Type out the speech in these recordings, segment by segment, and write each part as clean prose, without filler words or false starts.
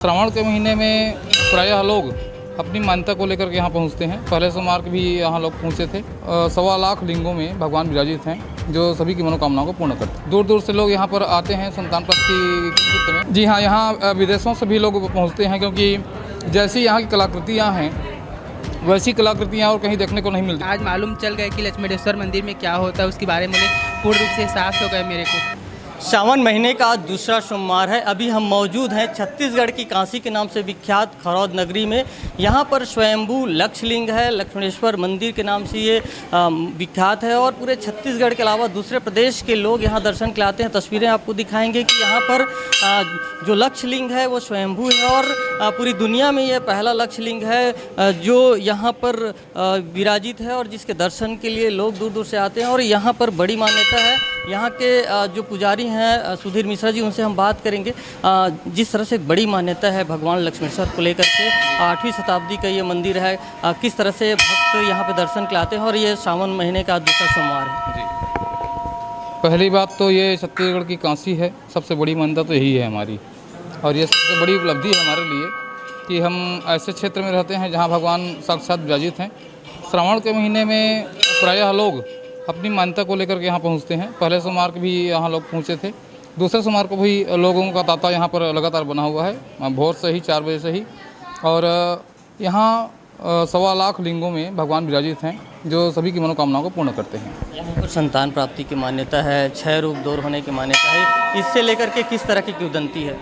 श्रावण के महीने में प्रायः लोग अपनी मान्यता को लेकर के यहाँ पहुँचते हैं। पहले सोमवार के भी यहाँ लोग पहुँचे थे। 1.25 लाख लिंगों में भगवान विराजित हैं जो सभी की मनोकामनाओं को पूर्ण करते हैं। दूर दूर से लोग यहाँ पर आते हैं संतान प्राप्ति के निमित्त में। जी हाँ, यहाँ विदेशों से भी लोग पहुँचते हैं क्योंकि जैसी यहाँ की कलाकृतियाँ हैं वैसी कलाकृतियाँ और कहीं देखने को नहीं मिलती। आज मालूम चल गया कि लक्ष्मेश्वर मंदिर में क्या होता है, उसके बारे में पूर्ण रूप से एहसास हो गया मेरे को। सावन महीने का दूसरा सोमवार है। अभी हम मौजूद हैं छत्तीसगढ़ की काशी के नाम से विख्यात खरौद नगरी में। यहाँ पर स्वयंभू लक्षलिंग है, लक्ष्मेश्वर मंदिर के नाम से ये विख्यात है और पूरे छत्तीसगढ़ के अलावा दूसरे प्रदेश के लोग यहाँ दर्शन के लिए आते हैं। तस्वीरें आपको दिखाएंगे कि यहाँ पर जो लक्षलिंग है वो स्वयंभू है और पूरी दुनिया में ये पहला लक्षलिंग है जो यहाँ पर विराजित है और जिसके दर्शन के लिए लोग दूर दूर से आते हैं। और यहाँ पर बड़ी मान्यता है। यहाँ के जो पुजारी हैं सुधीर मिश्रा जी, उनसे हम बात करेंगे। जिस तरह से बड़ी मान्यता है भगवान लक्ष्मेश्वर को लेकर के, 8वीं शताब्दी का ये मंदिर है, किस तरह से भक्त यहाँ पे दर्शन के लाते हैं और ये सावन महीने का दूसरा सोमवार है। जी, पहली बात तो ये छत्तीसगढ़ की काशी है, सबसे बड़ी मान्यता तो यही है हमारी। और ये सबसे बड़ी उपलब्धि है हमारे लिए कि हम ऐसे क्षेत्र में रहते हैं जहाँ भगवान साक्षात विराजित हैं। श्रावण के महीने में प्रायः लोग अपनी मान्यता को लेकर के यहाँ पहुँचते हैं। पहले सोमवार के भी यहाँ लोग पहुँचे थे। दूसरे सोमवार को भी लोगों का तांता यहाँ पर लगातार बना हुआ है, भोर से ही 4 बजे से ही। और यहाँ 1.25 लाख लिंगों में भगवान विराजित हैं जो सभी की मनोकामनाओं को पूर्ण करते हैं। यहाँ पर संतान प्राप्ति की मान्यता है, 6 रूप दूर होने की मान्यता है। इससे लेकर के किस तरह की किंवदंती है?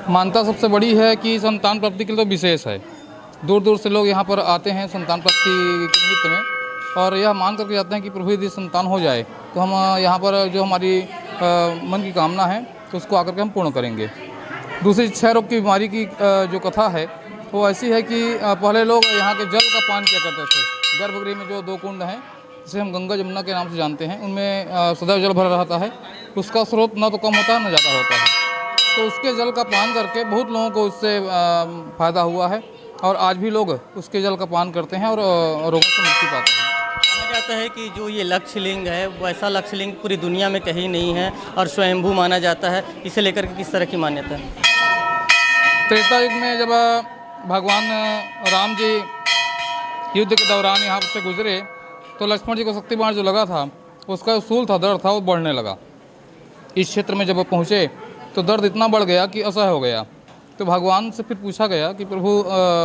मान्यता सबसे बड़ी है कि संतान प्राप्ति के लिए तो विशेष है। दूर दूर से लोग यहाँ पर आते हैं संतान प्राप्ति के निमित्त में और यह मान करके जाते हैं कि प्रभु यदि संतान हो जाए तो हम यहाँ पर जो हमारी मन की कामना है तो उसको आकर के हम पूर्ण करेंगे। दूसरी क्षय रोग की बीमारी की जो कथा है वो ऐसी है कि पहले लोग यहाँ के जल का पान किया करते थे। गर्भगृह में जो 2 कुंड हैं जिसे हम गंगा जमुना के नाम से जानते हैं, उनमें सदैव जल भरा रहता है। उसका स्रोत न तो कम होता है न ज़्यादा होता है। तो उसके जल का पान करके बहुत लोगों को उससे फ़ायदा हुआ है और आज भी लोग उसके जल का पान करते हैं और रोगों से मुक्ति पाते हैं। माना जाता है कि जो ये लक्षलिंग है वैसा लक्षलिंग पूरी दुनिया में कहीं नहीं है और स्वयंभू माना जाता है। इसे लेकर के किस तरह की मान्यता है? त्रेता युग में जब भगवान राम जी युद्ध के दौरान यहाँ से गुजरे तो लक्ष्मण जी को शक्ति बाण जो लगा था उसका सूल था, दर्द था, वो बढ़ने लगा। इस क्षेत्र में जब वो पहुँचे तो दर्द इतना बढ़ गया कि असह्य हो गया। तो भगवान से फिर पूछा गया कि प्रभु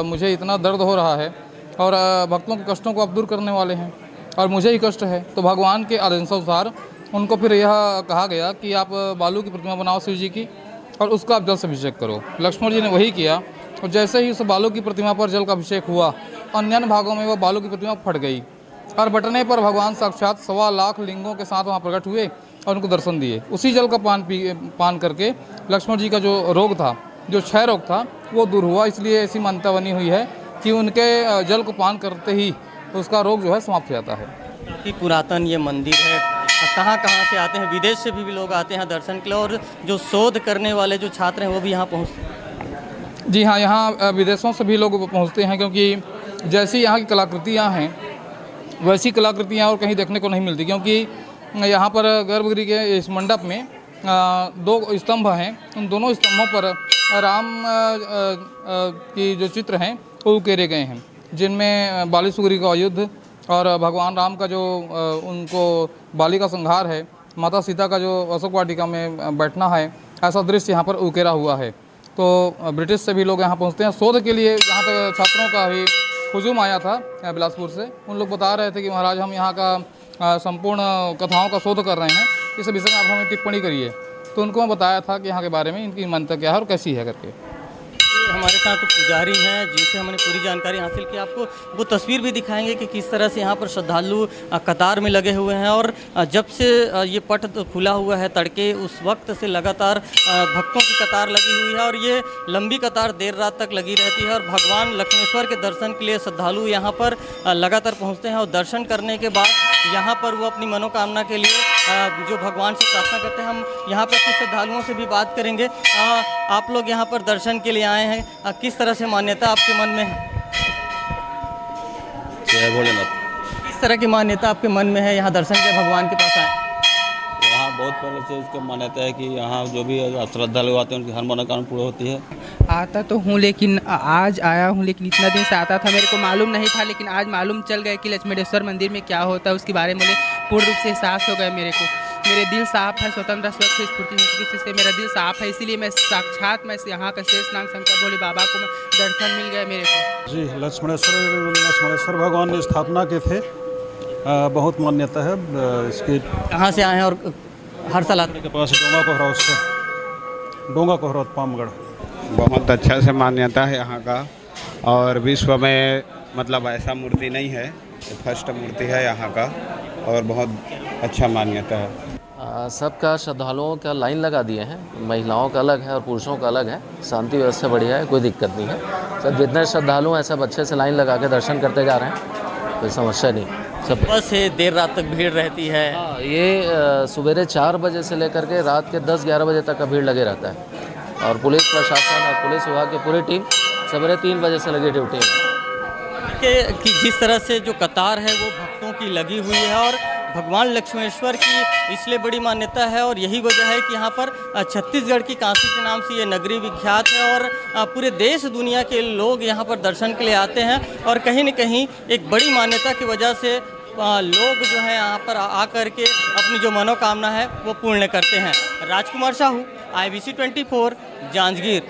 मुझे इतना दर्द हो रहा है और भक्तों के कष्टों को आप दूर करने वाले हैं और मुझे ही कष्ट है। तो भगवान के आदेशानुसार उनको फिर यह कहा गया कि आप बालू की प्रतिमा बनाओ शिव जी की और उसका आप जल से अभिषेक करो। लक्ष्मण जी ने वही किया और जैसे ही उस बालू की प्रतिमा पर जल का अभिषेक हुआ, अन्य भागों में वह बालू की प्रतिमा फट गई और बटने पर भगवान साक्षात 1.25 लाख लिंगों के साथ वहाँ प्रकट हुए और उनको दर्शन दिए। उसी जल का पान करके लक्ष्मण जी का जो रोग था, जो क्षय रोग था, वो दूर हुआ। इसलिए ऐसी मान्यता बनी हुई है कि उनके जल को पान करते ही उसका रोग जो है समाप्त हो जाता है। काफ़ी पुरातन ये मंदिर है। कहाँ कहाँ से आते हैं, विदेश से भी लोग आते हैं दर्शन के लिए और जो शोध करने वाले जो छात्र हैं वो भी यहाँ पहुँचते हैं। जी हाँ, यहाँ विदेशों से भी लोग पहुँचते हैं क्योंकि जैसी यहाँ की कलाकृतियाँ हैं वैसी कलाकृतियाँ और कहीं देखने को नहीं मिलती। क्योंकि यहाँ पर गर्भगृह के इस मंडप में 2 स्तंभ हैं। उन दोनों स्तंभों पर राम की जो चित्र हैं वो उकेरे गए हैं, जिनमें बाली सुग्रीव का युद्ध और भगवान राम का जो उनको बाली का संहार है, माता सीता का जो अशोक वाटिका में बैठना है, ऐसा दृश्य यहाँ पर उकेरा हुआ है। तो ब्रिटिश से भी लोग यहाँ पहुँचते हैं शोध के लिए। यहाँ तक छात्रों का भी हुजूम आया था बिलासपुर से। उन लोग बता रहे थे कि महाराज हम यहाँ का संपूर्ण कथाओं का शोध कर रहे हैं, इस विषय में आप हमें टिप्पणी करिए। तो उनको मैं बताया था कि यहाँ के बारे में इनकी मान्यता क्या है और कैसी है करके। हमारे साथ पुजारी हैं जिनसे हमने पूरी जानकारी हासिल की। आपको वो तस्वीर भी दिखाएंगे कि किस तरह से यहाँ पर श्रद्धालु कतार में लगे हुए हैं और जब से ये पट खुला हुआ है तड़के, उस वक्त से लगातार भक्तों की कतार लगी हुई है और ये लंबी कतार देर रात तक लगी रहती है। और भगवान लक्ष्मेश्वर के दर्शन के लिए श्रद्धालु यहाँ पर लगातार पहुँचते हैं और दर्शन करने के बाद यहाँ पर वो अपनी मनोकामना के लिए जो भगवान से प्रार्थना करते हैं। हम यहाँ पर कुछ श्रद्धालुओं से भी बात करेंगे। आप लोग यहाँ पर दर्शन के लिए आए हैं, किस तरह से मान्यता आपके मन में है? जय भोलेनाथ। किस तरह की मान्यता आपके मन में है यहाँ दर्शन के भगवान के पास आए? यहाँ बहुत पहले से इसको मान्यता है कि यहाँ जो भी श्रद्धालु आते हैं उनकी हर मनोकामना पूरी होती है। आता तो हूँ लेकिन आज आया हूँ, लेकिन इतना दिन से आता था मेरे को मालूम नहीं था, लेकिन आज मालूम चल गया कि लक्ष्मणेश्वर मंदिर में क्या होता है, उसके बारे में पूर्ण रूप से एहसास हो गया मेरे को। मेरे दिल साफ है, स्वतंत्र स्वच्छ स्फूर्ति संस्कृति से मेरा दिल साफ है, इसीलिए मैं साक्षात मैं यहाँ का शेषनाग शंकर भोले बाबा को मैं दर्शन मिल गया मेरे को। जी, लक्ष्मणेश्वर भगवान ने स्थापना के थे। बहुत मान्यता है इसकी। कहाँ से आए हैं और हर साल आते के पास डोंगा कोहरात पामगढ़। बहुत अच्छा से मान्यता है यहाँ का, और विश्व में मतलब ऐसा मूर्ति नहीं है, फर्स्ट मूर्ति है यहाँ का, और बहुत अच्छा मान्यता है। सबका श्रद्धालुओं का लाइन लगा दिए हैं, महिलाओं का अलग है और पुरुषों का अलग है। शांति व्यवस्था बढ़िया है, कोई दिक्कत नहीं है। सब जितने श्रद्धालु हैं सब अच्छे से लाइन लगा के दर्शन करते जा रहे हैं, कोई समस्या नहीं। सब सुबह से देर रात तक भीड़ रहती है। हाँ, ये सवेरे 4 बजे से लेकर के रात के 10-11 बजे तक का भीड़ लगे रहता है, और पुलिस प्रशासन और पुलिस विभाग की पूरी टीम सवेरे 3 बजे से लगी ड्यूटी में। कि जिस तरह से जो कतार है वो भक्तों की लगी हुई है, और भगवान लक्ष्मणेश्वर की इसलिए बड़ी मान्यता है, और यही वजह है कि यहाँ पर छत्तीसगढ़ की काशी के नाम से ये नगरी विख्यात है, और पूरे देश दुनिया के लोग यहाँ पर दर्शन के लिए आते हैं, और कहीं न कहीं एक बड़ी मान्यता की वजह से लोग जो है यहाँ पर आकर के अपनी जो मनोकामना है वो पूर्ण करते हैं। राजकुमार साहू, IBC 24, जांजगीर।